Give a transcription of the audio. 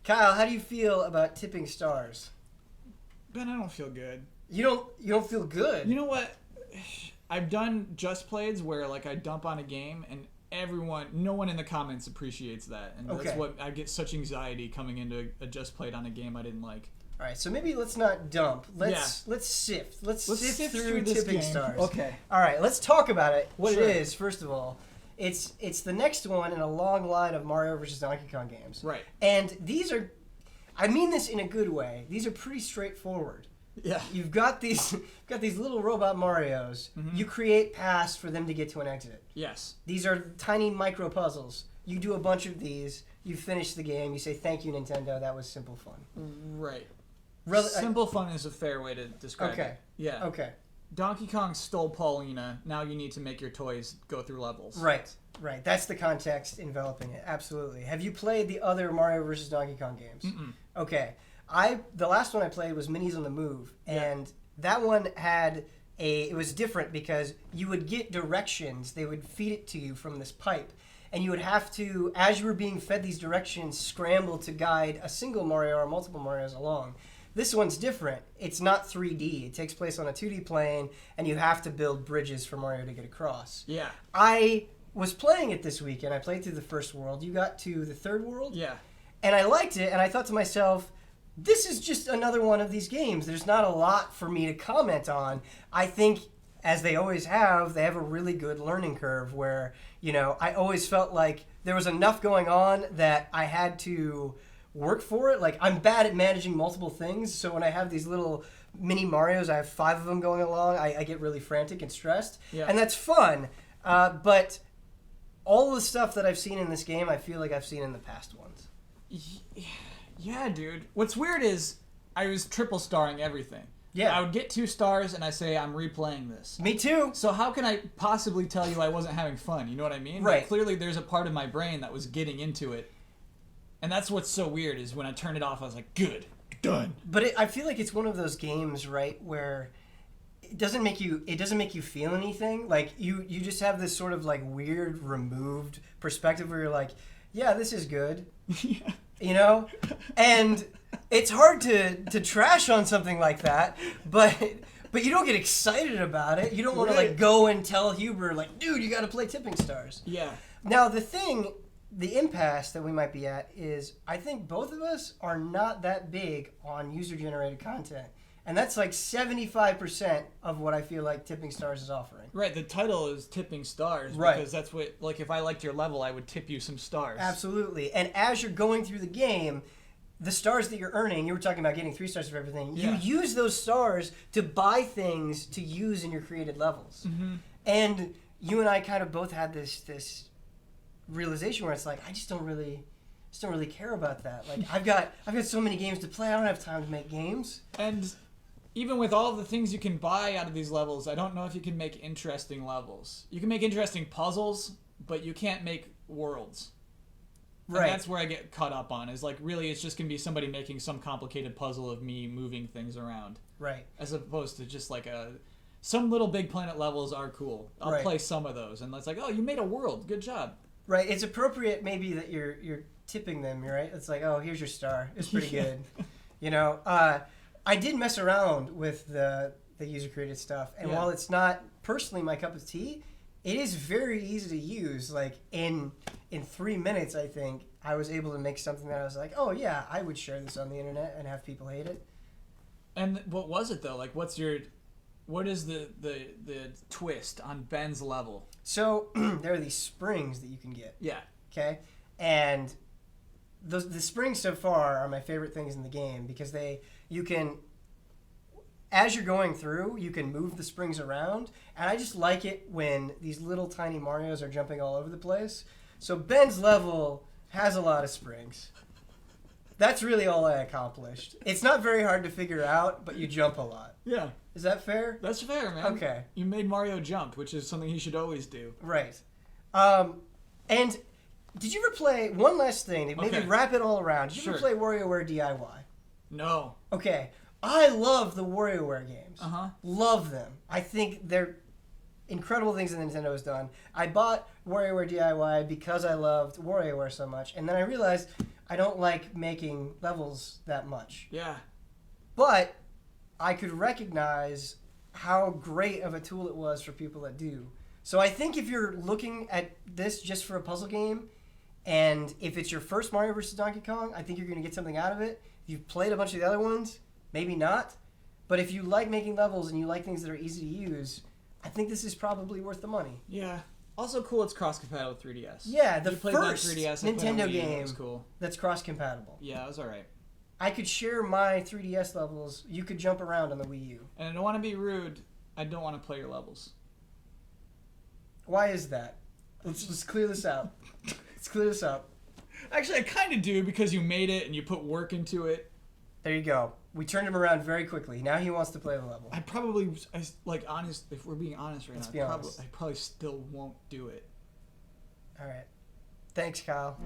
Kyle, how do you feel about tipping stars? Ben, I don't feel good. You don't feel good? You know what? I've done Just Plays where like I dump on a game and no one in the comments appreciates that. And that's what I get such anxiety coming into a Just Played on a game I didn't like. All right, so maybe let's not dump. Let's sift. Let's sift through tipping stars. Okay. All right, let's talk about it. What it is, first of all. It's the next one in a long line of Mario vs. Donkey Kong games. Right. And these are, I mean this in a good way, these are pretty straightforward. Yeah. You've got these little robot Marios. Mm-hmm. You create paths for them to get to an exit. Yes. These are tiny micro puzzles. You do a bunch of these, you finish the game, you say thank you Nintendo, that was simple fun. Right. Simple fun is a fair way to describe it. Yeah. Okay. Donkey Kong stole Paulina. Now you need to make your toys go through levels. Right. That's the context enveloping it. Absolutely. Have you played the other Mario vs. Donkey Kong games? Mm-mm. Okay. The last one I played was Minis on the Move, and that one it was different because you would get directions. They would feed it to you from this pipe, and you would have to, as you were being fed these directions, scramble to guide a single Mario or multiple Marios along. This one's different. It's not 3D. It takes place on a 2D plane, and you have to build bridges for Mario to get across. Yeah. I was playing it this weekend. I played through the first world. You got to the third world? Yeah. And I liked it, and I thought to myself, this is just another one of these games. There's not a lot for me to comment on. I think, as they always have, they have a really good learning curve where, I always felt like there was enough going on that I had to work for it. Like, I'm bad at managing multiple things, so when I have these little mini Marios, I have 5 of them going along, I get really frantic and stressed. Yeah. And that's fun. But all the stuff that I've seen in this game, I feel like I've seen in the past ones. Yeah, dude. What's weird is I was triple starring everything. Yeah. I would get 2 stars and I say, I'm replaying this. Me too. So how can I possibly tell you I wasn't having fun? You know what I mean? Right. Like, clearly there's a part of my brain that was getting into it. And that's what's so weird is when I turned it off, I was like, good, done. But I feel like it's one of those games, right, where it doesn't make you feel anything. Like, you just have this sort of, like, weird, removed perspective where you're like, yeah, this is good. Yeah. And it's hard to trash on something like that, but you don't get excited about it. You don't want to, like, go and tell Huber, like, dude, you got to play Tipping Stars. Yeah. Now, the impasse that we might be at is I think both of us are not that big on user-generated content. And that's like 75% of what I feel like Tipping Stars is offering. Right, the title is Tipping Stars because that's what, like, if I liked your level, I would tip you some stars. Absolutely. And as you're going through the game, the stars that you're earning, you were talking about getting 3 stars for everything, you use those stars to buy things to use in your created levels. Mm-hmm. And you and I kind of both had this realization where it's like, I just don't really care about that. Like, I've got so many games to play. I don't have time to make games. And even with all the things you can buy out of these levels, I don't know if you can make interesting levels. You can make interesting puzzles, but you can't make worlds. Right. And that's where I get caught up on, is like, really it's just going to be somebody making some complicated puzzle of me moving things around. Right. As opposed to just like some little Big Planet levels are cool. I'll play some of those. And it's like, oh, you made a world. Good job. Right. It's appropriate maybe that you're tipping them, right? It's like, oh, here's your star. It's pretty good. I did mess around with the user-created stuff. And while it's not personally my cup of tea, it is very easy to use. Like, in 3 minutes, I think, I was able to make something that I was like, oh, yeah, I would share this on the internet and have people hate it. And what was it, though? Like, what is the twist on Ben's level? So, there are these springs that you can get. Yeah. Okay? And the springs so far are my favorite things in the game because you can, as you're going through, you can move the springs around. And I just like it when these little tiny Marios are jumping all over the place. So Ben's level has a lot of springs. That's really all I accomplished. It's not very hard to figure out, but you jump a lot. Yeah. Is that fair? That's fair, man. Okay. You made Mario jump, which is something he should always do. Right. And Did you ever play one last thing? Maybe wrap it all around. Did you ever play WarioWare DIY? No. Okay. I love the WarioWare games. Love them. I think they're incredible things that Nintendo has done. I bought WarioWare DIY because I loved WarioWare so much, and then I realized I don't like making levels that much. Yeah. But I could recognize how great of a tool it was for people that do. So I think if you're looking at this just for a puzzle game, and if it's your first Mario vs. Donkey Kong, I think you're going to get something out of it. If you've played a bunch of the other ones, maybe not. But if you like making levels and you like things that are easy to use, I think this is probably worth the money. Yeah. Also cool, it's cross-compatible with 3DS. Yeah, the first 3DS, Nintendo game cool. that's cross-compatible. Yeah, it was alright. I could share my 3DS levels. You could jump around on the Wii U. And I don't want to be rude. I don't want to play your levels. Why is that? Let's clear this out. Let's clear this up. Actually, I kind of do because you made it and you put work into it. There you go. We turned him around very quickly. Now he wants to play the level. Honest, if we're being honest right Let's now, be honest. I probably still won't do it. All right. Thanks, Kyle.